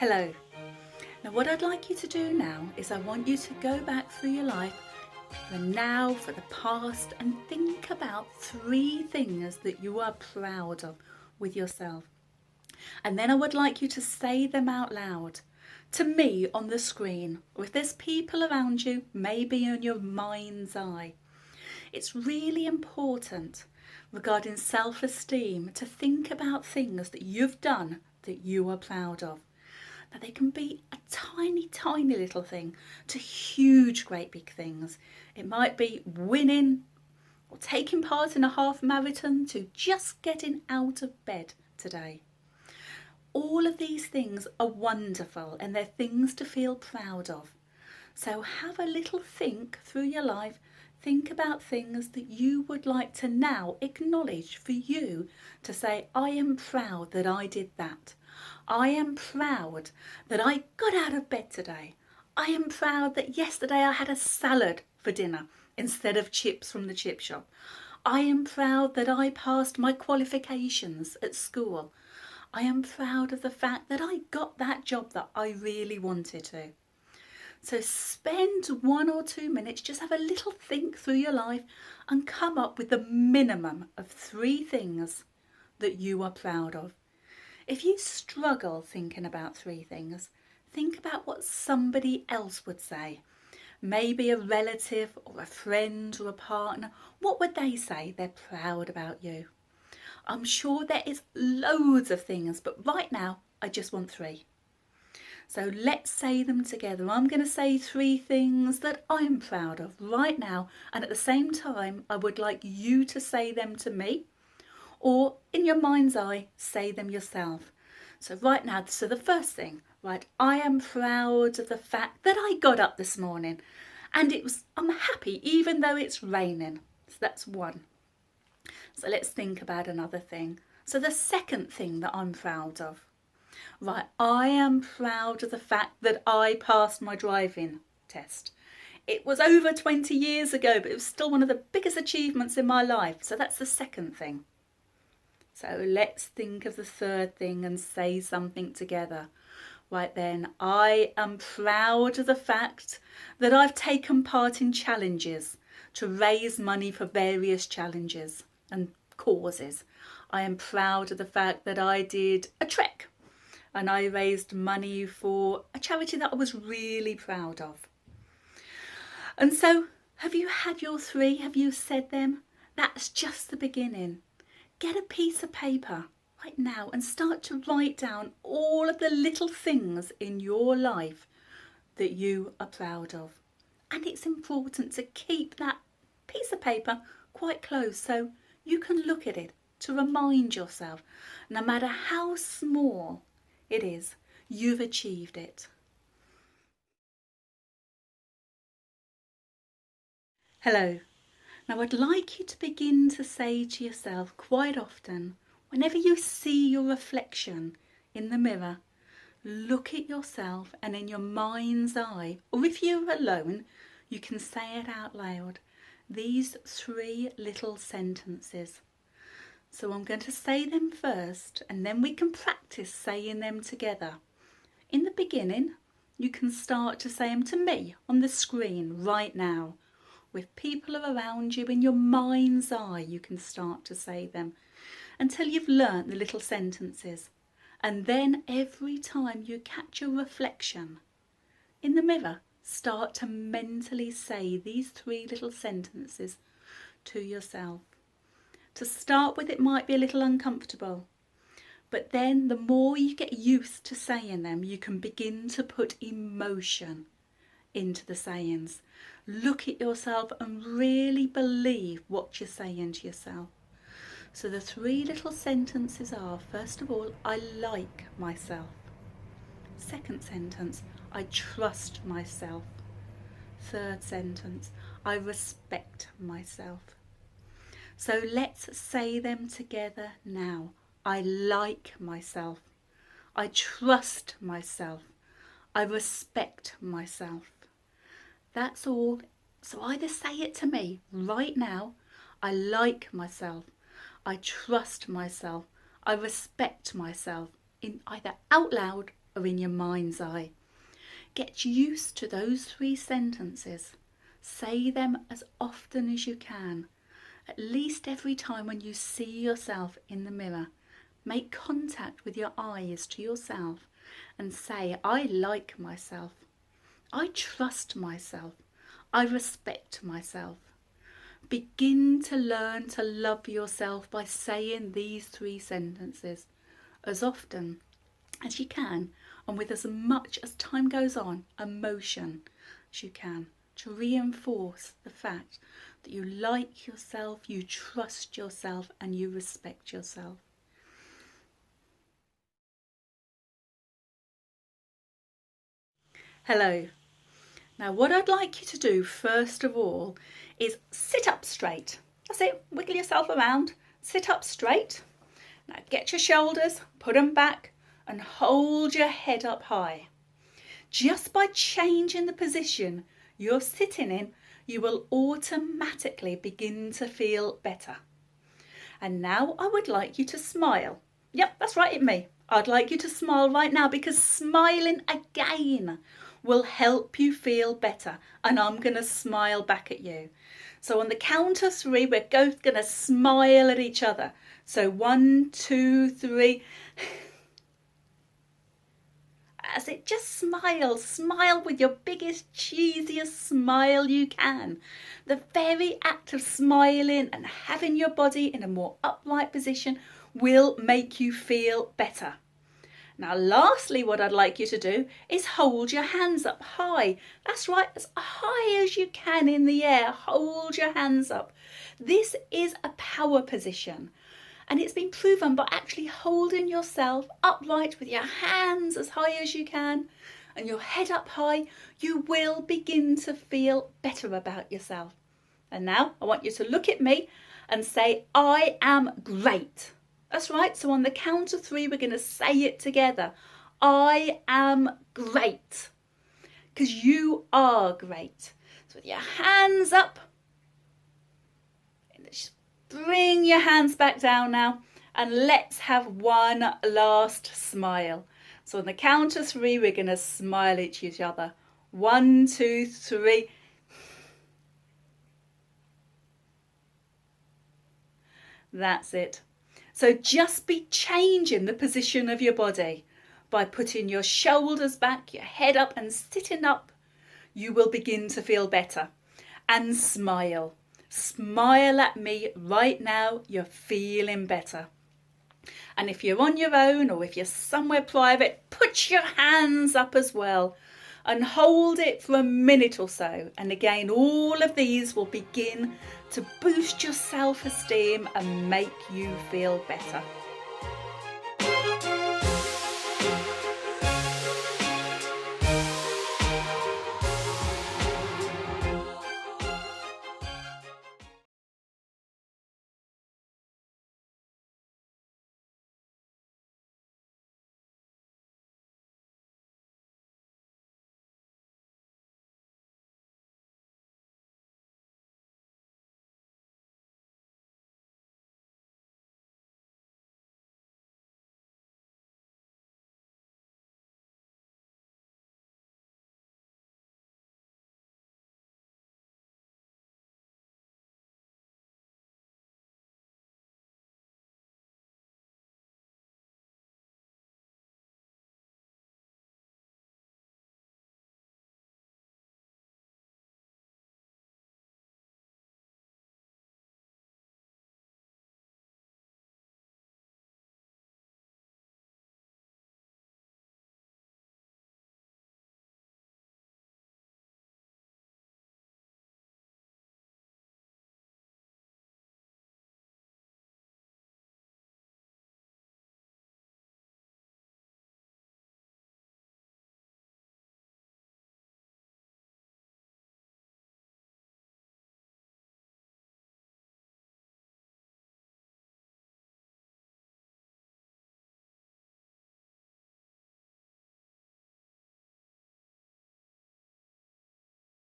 Hello. Now what I'd like you to do now is I want you to go back through your life, for the now, for the past, and think about 3 things that you are proud of with yourself. And then I would like you to say them out loud to me on the screen, or if there's people around you, maybe in your mind's eye. It's really important regarding self-esteem to think about things that you've done that you are proud of. Now they can be a tiny, tiny little thing to huge, great big things. It might be winning or taking part in a half marathon to just getting out of bed today. All of these things are wonderful and they're things to feel proud of. So have a little think through your life. Think about things that you would like to now acknowledge for you to say, I am proud that I did that. I am proud that I got out of bed today. I am proud that yesterday I had a salad for dinner instead of chips from the chip shop. I am proud that I passed my qualifications at school. I am proud of the fact that I got that job that I really wanted to. So spend 1 or 2 minutes, just have a little think through your life and come up with the minimum of 3 things that you are proud of. If you struggle thinking about 3 things, think about what somebody else would say. Maybe a relative or a friend or a partner. What would they say they're proud about you? I'm sure there is loads of things, but right now I just want 3. So let's say them together. I'm going to say 3 things that I'm proud of right now, and at the same time I would like you to say them to me, or in your mind's eye say them yourself. So right now, so the first thing, right, I am proud of the fact that I got up this morning and I'm happy even though it's raining. So that's 1. So let's think about another thing. So the second thing that I'm proud of, right, I am proud of the fact that I passed my driving test. It was over 20 years ago, but it was still one of the biggest achievements in my life. So that's the second thing. So let's think of the third thing and say something together. Right then, I am proud of the fact that I've taken part in challenges to raise money for various challenges and causes. I am proud of the fact that I did a trek and I raised money for a charity that I was really proud of. And so, have you had your 3? Have you said them? That's just the beginning. Get a piece of paper right now and start to write down all of the little things in your life that you are proud of. And it's important to keep that piece of paper quite close so you can look at it to remind yourself, no matter how small it is, you've achieved it. Hello. Now I'd like you to begin to say to yourself quite often, whenever you see your reflection in the mirror, look at yourself and in your mind's eye, or if you're alone, you can say it out loud, these 3 little sentences. So I'm going to say them first and then we can practice saying them together. In the beginning, you can start to say them to me on the screen right now. With people around you in your mind's eye, you can start to say them until you've learnt the little sentences. And then every time you catch your reflection in the mirror, start to mentally say these 3 little sentences to yourself. To start with, it might be a little uncomfortable, but then the more you get used to saying them, you can begin to put emotion into the sayings. Look at yourself and really believe what you're saying to yourself. So the 3 little sentences are, first of all, I like myself. Second sentence, I trust myself. Third sentence, I respect myself. So let's say them together now. I like myself. I trust myself. I respect myself. That's all. So either say it to me right now. I like myself. I trust myself. I respect myself, in either out loud are in your mind's eye. Get used to those 3 sentences. Say them as often as you can, at least every time when you see yourself in the mirror. Make contact with your eyes to yourself and say, I like myself. I trust myself. I respect myself. Begin to learn to love yourself by saying these 3 sentences as often as you can, and with as much, as time goes on, emotion as you can, to reinforce the fact that you like yourself, you trust yourself, and you respect yourself. Hello. Now what I'd like you to do first of all is sit up straight. That's it, wiggle yourself around, sit up straight. Now get your shoulders, put them back and hold your head up high. Just by changing the position you're sitting in, you will automatically begin to feel better. And now I would like you to smile. Yep, that's right, it's me. I'd like you to smile right now, because smiling again will help you feel better, and I'm going to smile back at you. So on the count of 3, we're both going to smile at each other. So 1, 2, 3. That's it, just smile. Smile with your biggest, cheesiest smile you can. The very act of smiling and having your body in a more upright position will make you feel better. Now lastly, what I'd like you to do is hold your hands up high. That's right, as high as you can in the air. Hold your hands up. This is a power position, and it's been proven by actually holding yourself upright with your hands as high as you can and your head up high, you will begin to feel better about yourself. And now I want you to look at me and say, I am great. That's right, so on the count of 3, we're going to say it together. I am great. Because you are great. So with your hands up, just bring your hands back down now, and let's have one last smile. So on the count of 3, we're going to smile at each other. 1, 2, 3. That's it. So just be changing the position of your body by putting your shoulders back, your head up and sitting up. You will begin to feel better. And smile. Smile at me right now. You're feeling better. And if you're on your own or if you're somewhere private, put your hands up as well and hold it for a minute or so. And again, all of these will begin to boost your self-esteem and make you feel better.